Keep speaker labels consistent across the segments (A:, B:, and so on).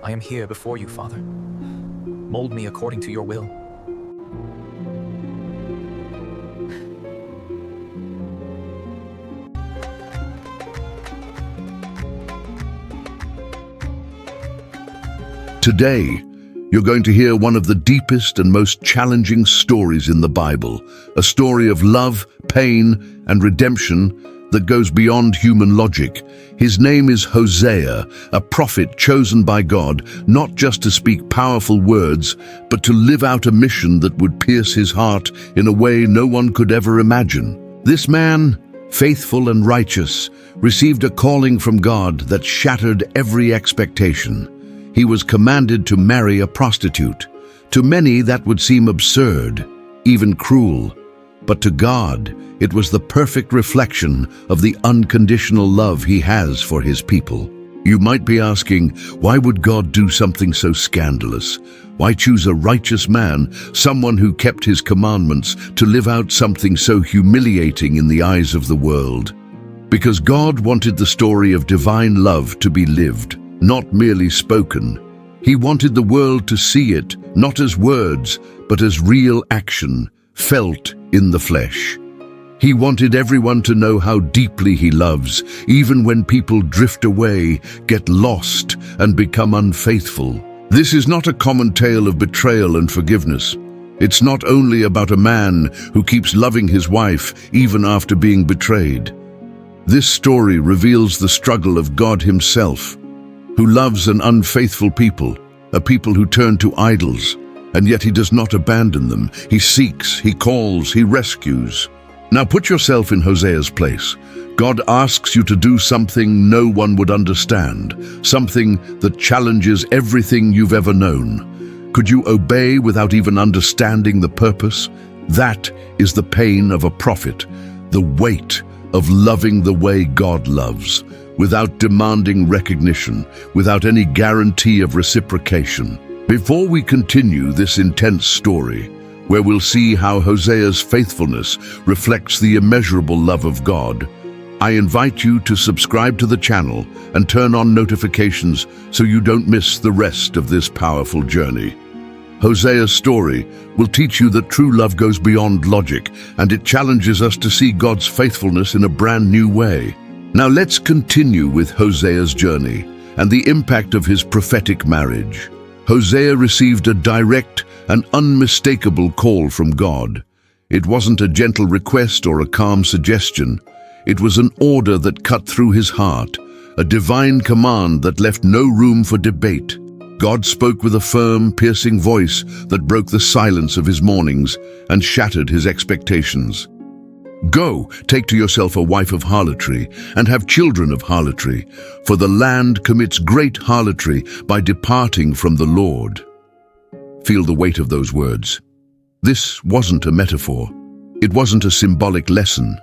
A: I am here before you, Father. Mold me according to your will.
B: Today, you're going to hear one of the deepest and most challenging stories in the Bible, a story of love, pain, and redemption that goes beyond human logic. His name is Hosea, a prophet chosen by God not just to speak powerful words, but to live out a mission that would pierce his heart in a way no one could ever imagine. This man, faithful and righteous, received a calling from God that shattered every expectation. He was commanded to marry a prostitute. To many, that would seem absurd, even cruel. But to God, it was the perfect reflection of the unconditional love he has for his people. You might be asking, why would God do something so scandalous? Why choose a righteous man, someone who kept his commandments, to live out something so humiliating in the eyes of the world? Because God wanted the story of divine love to be lived, not merely spoken. He wanted the world to see it, not as words, but as real action, felt in the flesh. He wanted everyone to know how deeply he loves, even when people drift away, get lost, and become unfaithful. This is not a common tale of betrayal and forgiveness. It's not only about a man who keeps loving his wife even after being betrayed. This story reveals the struggle of God himself, who loves an unfaithful people, a people who turn to idols, and yet he does not abandon them. He seeks, he calls, he rescues. Now put yourself in Hosea's place. God asks you to do something no one would understand, something that challenges everything you've ever known. Could you obey without even understanding the purpose? That is the pain of a prophet, the weight of loving the way God loves, without demanding recognition, without any guarantee of reciprocation. Before we continue this intense story, where we'll see how Hosea's faithfulness reflects the immeasurable love of God, I invite you to subscribe to the channel and turn on notifications so you don't miss the rest of this powerful journey. Hosea's story will teach you that true love goes beyond logic, and it challenges us to see God's faithfulness in a brand new way. Now let's continue with Hosea's journey and the impact of his prophetic marriage. Hosea received a direct and unmistakable call from God. It wasn't a gentle request or a calm suggestion. It was an order that cut through his heart, a divine command that left no room for debate. God spoke with a firm, piercing voice that broke the silence of his mornings and shattered his expectations. Go, take to yourself a wife of harlotry, and have children of harlotry, for the land commits great harlotry by departing from the Lord. Feel the weight of those words. This wasn't a metaphor. It wasn't a symbolic lesson.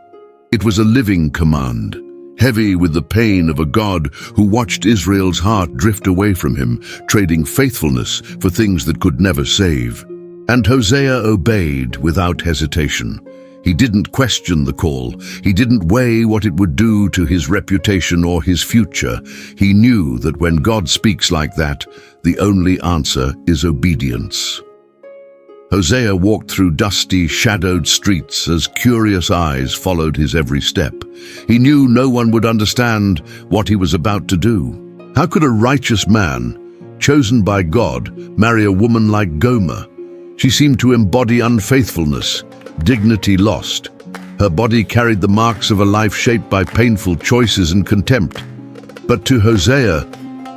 B: It was a living command, heavy with the pain of a God who watched Israel's heart drift away from him, trading faithfulness for things that could never save. And Hosea obeyed without hesitation. He didn't question the call. He didn't weigh what it would do to his reputation or his future. He knew that when God speaks like that, the only answer is obedience. Hosea walked through dusty, shadowed streets as curious eyes followed his every step. He knew no one would understand what he was about to do. How could a righteous man, chosen by God, marry a woman like Gomer? She seemed to embody unfaithfulness, dignity lost. Her body carried the marks of a life shaped by painful choices and contempt. But to Hosea,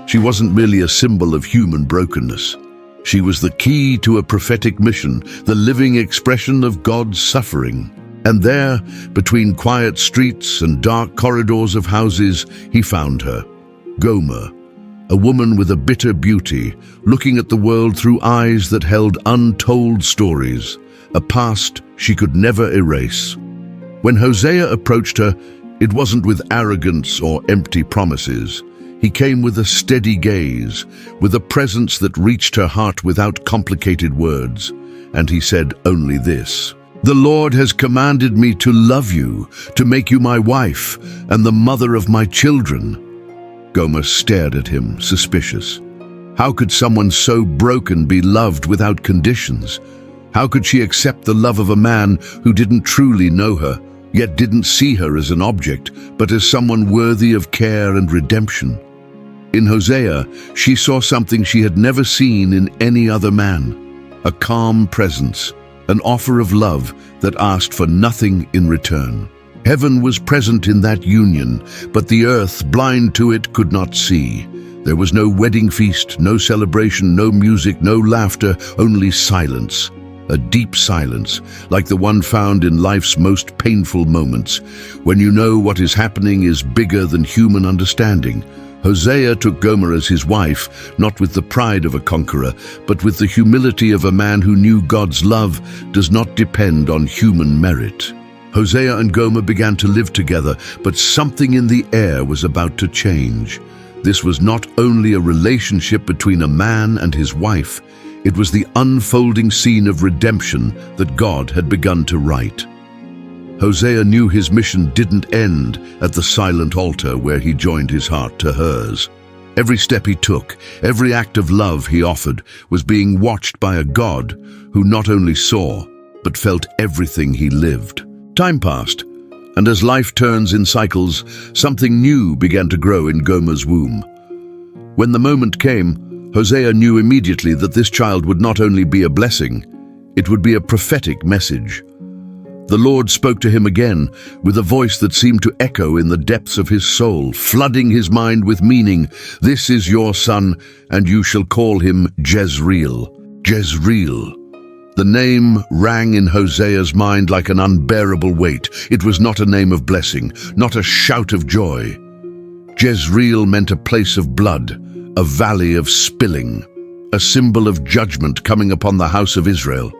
B: she wasn't merely a symbol of human brokenness. She was the key to a prophetic mission, the living expression of God's suffering. And there, between quiet streets and dark corridors of houses, he found her, Gomer, a woman with a bitter beauty, looking at the world through eyes that held untold stories, a past she could never erase. When Hosea approached her, it wasn't with arrogance or empty promises. He came with a steady gaze, with a presence that reached her heart without complicated words. And he said only this: "The Lord has commanded me to love you, to make you my wife and the mother of my children." Gomer stared at him, suspicious. How could someone so broken be loved without conditions? How could she accept the love of a man who didn't truly know her, yet didn't see her as an object, but as someone worthy of care and redemption? In Hosea, she saw something she had never seen in any other man: a calm presence, an offer of love that asked for nothing in return. Heaven was present in that union, but the earth, blind to it, could not see. There was no wedding feast, no celebration, no music, no laughter, only silence. A deep silence, like the one found in life's most painful moments, when you know what is happening is bigger than human understanding. Hosea took Gomer as his wife, not with the pride of a conqueror, but with the humility of a man who knew God's love does not depend on human merit. Hosea and Gomer began to live together, but something in the air was about to change. This was not only a relationship between a man and his wife, it was the unfolding scene of redemption that God had begun to write. Hosea knew his mission didn't end at the silent altar where he joined his heart to hers. Every step he took, every act of love he offered, was being watched by a God who not only saw, but felt everything he lived. Time passed, and as life turns in cycles, something new began to grow in Gomer's womb. When the moment came, Hosea knew immediately that this child would not only be a blessing, it would be a prophetic message. The Lord spoke to him again with a voice that seemed to echo in the depths of his soul, flooding his mind with meaning. "This is your son, and you shall call him Jezreel." Jezreel. The name rang in Hosea's mind like an unbearable weight. It was not a name of blessing, not a shout of joy. Jezreel meant a place of blood, a valley of spilling, a symbol of judgment coming upon the house of Israel.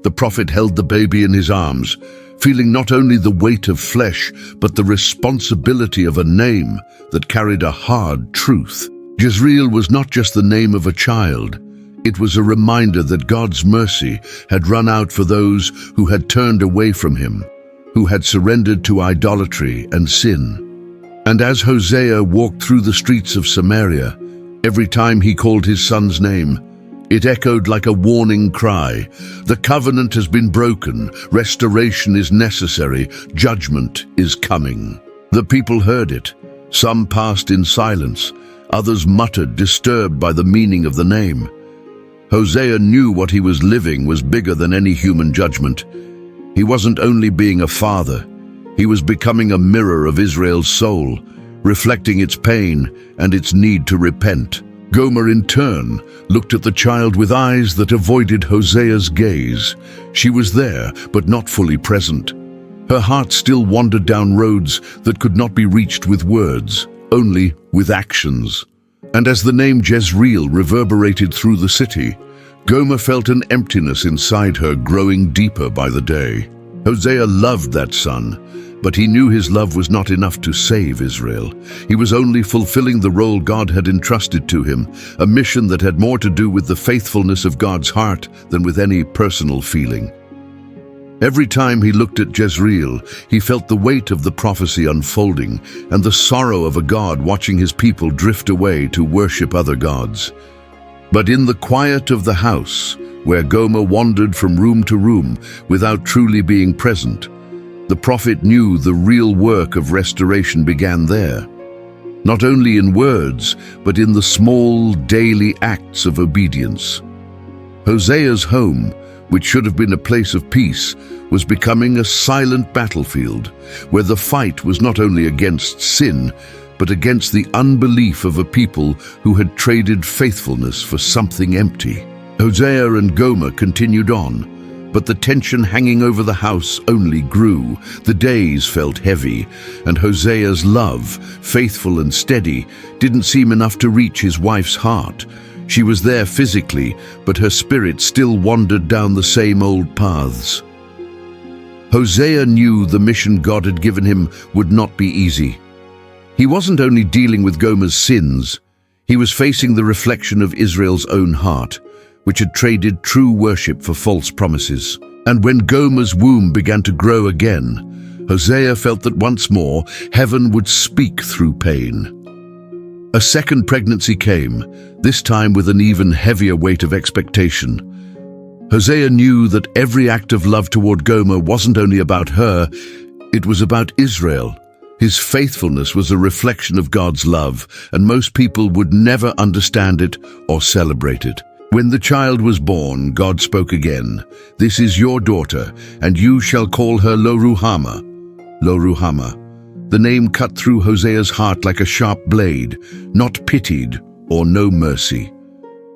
B: The prophet held the baby in his arms, feeling not only the weight of flesh, but the responsibility of a name that carried a hard truth. Jezreel was not just the name of a child. It was a reminder that God's mercy had run out for those who had turned away from him, who had surrendered to idolatry and sin. And as Hosea walked through the streets of Samaria, every time he called his son's name, it echoed like a warning cry. The covenant has been broken, restoration is necessary, judgment is coming. The people heard it. Some passed in silence, others muttered, disturbed by the meaning of the name. Hosea knew what he was living was bigger than any human judgment. He wasn't only being a father, he was becoming a mirror of Israel's soul, reflecting its pain and its need to repent. Gomer, in turn, looked at the child with eyes that avoided Hosea's gaze. She was there, but not fully present. Her heart still wandered down roads that could not be reached with words, only with actions. And as the name Jezreel reverberated through the city, Gomer felt an emptiness inside her growing deeper by the day. Hosea loved that son, but he knew his love was not enough to save Israel. He was only fulfilling the role God had entrusted to him, a mission that had more to do with the faithfulness of God's heart than with any personal feeling. Every time he looked at Jezreel, he felt the weight of the prophecy unfolding and the sorrow of a God watching his people drift away to worship other gods. But in the quiet of the house, where Gomer wandered from room to room without truly being present, the prophet knew the real work of restoration began there. Not only in words, but in the small daily acts of obedience. Hosea's home, which should have been a place of peace, was becoming a silent battlefield, where the fight was not only against sin, but against the unbelief of a people who had traded faithfulness for something empty. Hosea and Gomer continued on, but the tension hanging over the house only grew. The days felt heavy, and Hosea's love, faithful and steady, didn't seem enough to reach his wife's heart. She was there physically, but her spirit still wandered down the same old paths. Hosea knew the mission God had given him would not be easy. He wasn't only dealing with Gomer's sins, he was facing the reflection of Israel's own heart, which had traded true worship for false promises. And when Gomer's womb began to grow again, Hosea felt that once more heaven would speak through pain. A second pregnancy came, this time with an even heavier weight of expectation. Hosea knew that every act of love toward Gomer wasn't only about her, it was about Israel. His faithfulness was a reflection of God's love, and most people would never understand it or celebrate it. When the child was born, God spoke again. "This is your daughter, and you shall call her Lo-Ruhamah." Lo-Ruhamah. The name cut through Hosea's heart like a sharp blade, not pitied or no mercy.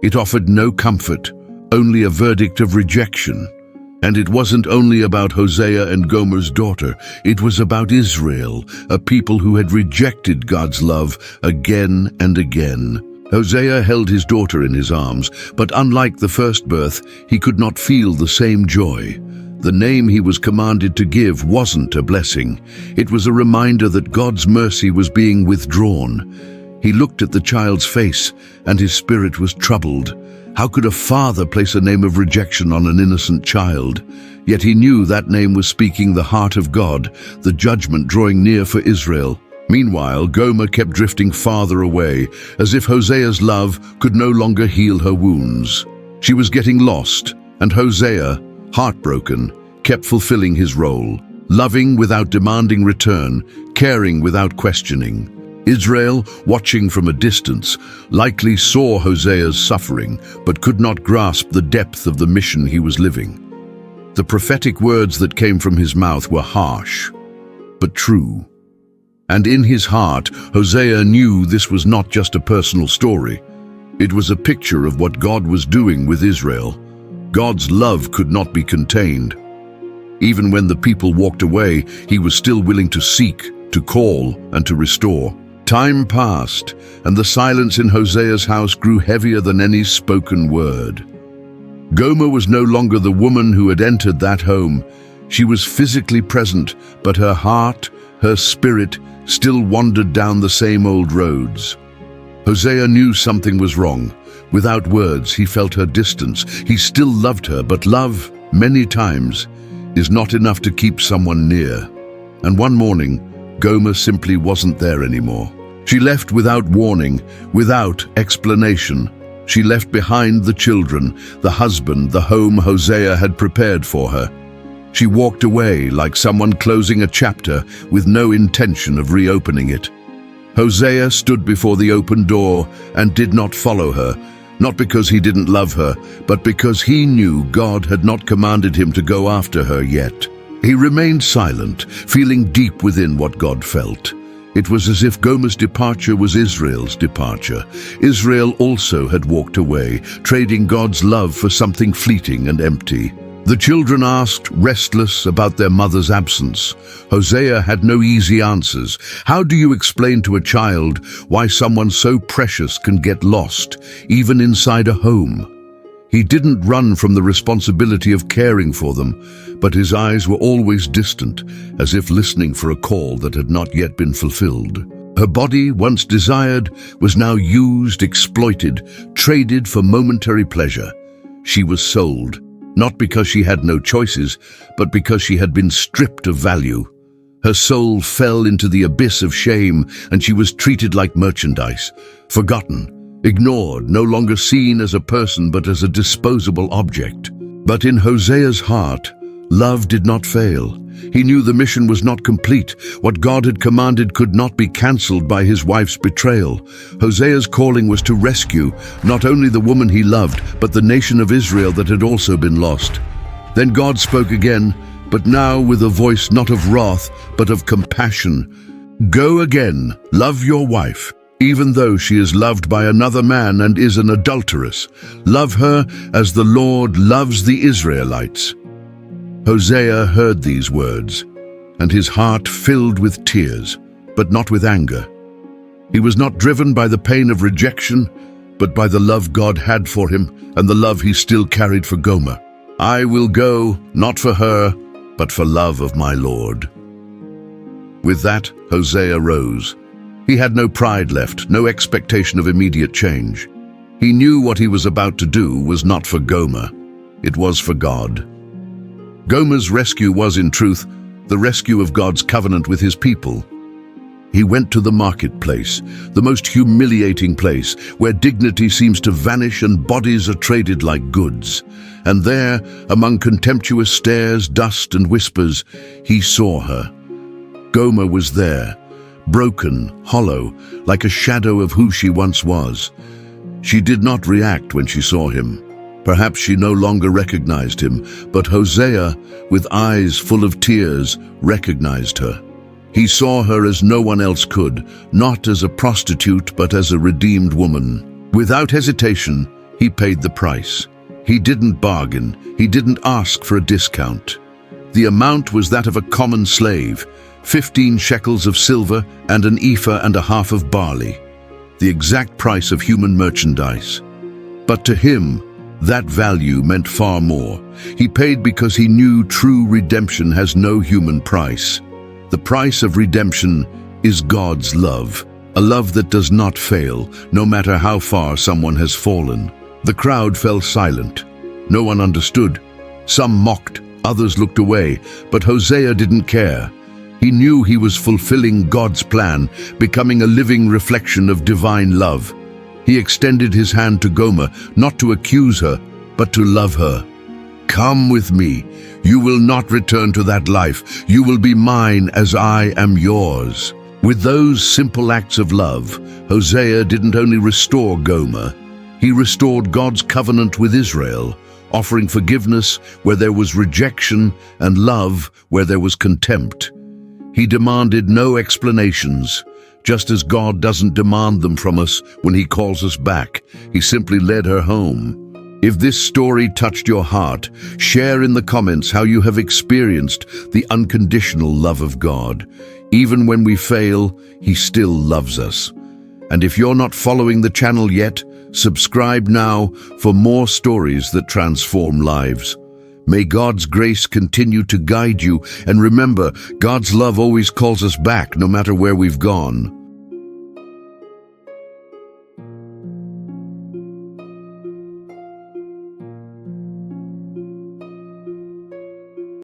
B: It offered no comfort, only a verdict of rejection. And it wasn't only about Hosea and Gomer's daughter, it was about Israel, a people who had rejected God's love again and again. Hosea held his daughter in his arms, but unlike the first birth, he could not feel the same joy. The name he was commanded to give wasn't a blessing. It was a reminder that God's mercy was being withdrawn. He looked at the child's face, and his spirit was troubled. How could a father place a name of rejection on an innocent child? Yet he knew that name was speaking the heart of God, the judgment drawing near for Israel. Meanwhile, Gomer kept drifting farther away, as if Hosea's love could no longer heal her wounds. She was getting lost, and Hosea, heartbroken, kept fulfilling his role, loving without demanding return, caring without questioning. Israel, watching from a distance, likely saw Hosea's suffering, but could not grasp the depth of the mission he was living. The prophetic words that came from his mouth were harsh, but true. And in his heart, Hosea knew this was not just a personal story. It was a picture of what God was doing with Israel. God's love could not be contained. Even when the people walked away, he was still willing to seek, to call, and to restore. Time passed, and the silence in Hosea's house grew heavier than any spoken word. Gomer was no longer the woman who had entered that home. She was physically present, but her heart, her spirit, still wandered down the same old roads. Hosea knew something was wrong. Without words, he felt her distance. He still loved her, but love, many times, is not enough to keep someone near. And one morning, Gomer simply wasn't there anymore. She left without warning, without explanation. She left behind the children, the husband, the home Hosea had prepared for her. She walked away like someone closing a chapter with no intention of reopening it. Hosea stood before the open door and did not follow her, not because he didn't love her, but because he knew God had not commanded him to go after her yet. He remained silent, feeling deep within what God felt. It was as if Gomer's departure was Israel's departure. Israel also had walked away, trading God's love for something fleeting and empty. The children asked, restless, about their mother's absence. Hosea had no easy answers. How do you explain to a child why someone so precious can get lost, even inside a home? He didn't run from the responsibility of caring for them, but his eyes were always distant, as if listening for a call that had not yet been fulfilled. Her body, once desired, was now used, exploited, traded for momentary pleasure. She was sold, not because she had no choices, but because she had been stripped of value. Her soul fell into the abyss of shame, and she was treated like merchandise, forgotten, ignored, no longer seen as a person but as a disposable object. But in Hosea's heart, love did not fail. He knew the mission was not complete. What God had commanded could not be cancelled by his wife's betrayal. Hosea's calling was to rescue not only the woman he loved, but the nation of Israel that had also been lost. Then God spoke again, but now with a voice not of wrath, but of compassion. Go again, love your wife, even though she is loved by another man and is an adulteress. Love her as the Lord loves the Israelites. Hosea heard these words, and his heart filled with tears, but not with anger. He was not driven by the pain of rejection, but by the love God had for him and the love he still carried for Gomer. I will go, not for her, but for love of my Lord. With that, Hosea rose. He had no pride left, no expectation of immediate change. He knew what he was about to do was not for Gomer, it was for God. Gomer's rescue was, in truth, the rescue of God's covenant with his people. He went to the marketplace, the most humiliating place, where dignity seems to vanish and bodies are traded like goods. And there, among contemptuous stares, dust and whispers, he saw her. Gomer was there, broken, hollow, like a shadow of who she once was. She did not react when she saw him. Perhaps she no longer recognized him, but Hosea, with eyes full of tears, recognized her. He saw her as no one else could, not as a prostitute, but as a redeemed woman. Without hesitation, he paid the price. He didn't bargain. He didn't ask for a discount. The amount was that of a common slave, 15 shekels of silver and an ephah and a half of barley, the exact price of human merchandise. But to him, that value meant far more. He paid because he knew true redemption has no human price. The price of redemption is God's love, a love that does not fail, no matter how far someone has fallen. The crowd fell silent. No one understood. Some mocked, others looked away, but Hosea didn't care. He knew he was fulfilling God's plan, becoming a living reflection of divine love. He extended his hand to Gomer, not to accuse her, but to love her. "Come with me. You will not return to that life. You will be mine as I am yours." With those simple acts of love, Hosea didn't only restore Gomer, he restored God's covenant with Israel, offering forgiveness where there was rejection and love where there was contempt. He demanded no explanations, just as God doesn't demand them from us when He calls us back. He simply led her home. If this story touched your heart, share in the comments how you have experienced the unconditional love of God. Even when we fail, He still loves us. And if you're not following the channel yet, subscribe now for more stories that transform lives. May God's grace continue to guide you, and remember, God's love always calls us back no matter where we've gone.